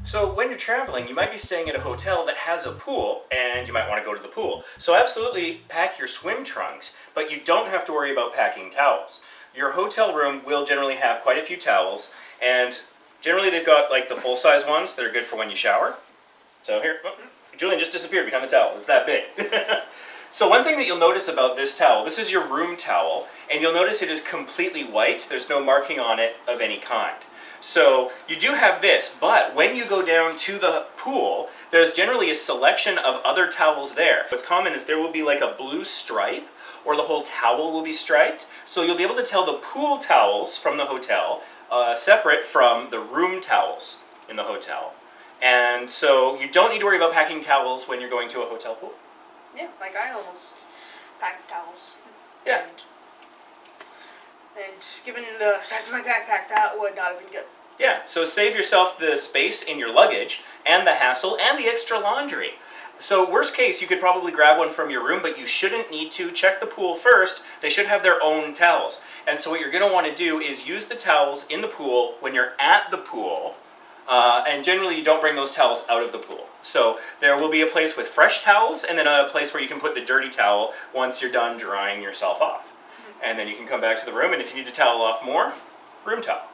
So when you're traveling, you might be staying at a hotel that has a pool, and you might want to go to the pool. So absolutely pack your swim trunks, but you don't have to worry about packing towels. Your hotel room will generally have quite a few towels, and generally they've got like the full-size ones that are good for when you shower. So here, oh, Julian just disappeared behind the towel. It's that big. So one thing that you'll notice about this towel, this is your room towel, and you'll notice it is completely white. There's no marking on it of any kind. So you do have this, but when you go down to the pool, there's generally a selection of other towels there. What's common is there will be like a blue stripe, or the whole towel will be striped. So you'll be able to tell the pool towels from the hotel separate from the room towels in the hotel. And so you don't need to worry about packing towels when you're going to a hotel pool. Yeah, like I almost packed towels. Yeah. And given the size of my backpack, that would not have been good. Yeah, so save yourself the space in your luggage and the hassle and the extra laundry. So worst case, you could probably grab one from your room, but you shouldn't need to. Check the pool first. They should have their own towels. And so what you're going to want to do is use the towels in the pool when you're at the pool. And generally you don't bring those towels out of the pool. So there will be a place with fresh towels and then a place where you can put the dirty towel once you're done drying yourself off. And then you can come back to the room, and if you need to towel off more, room towel.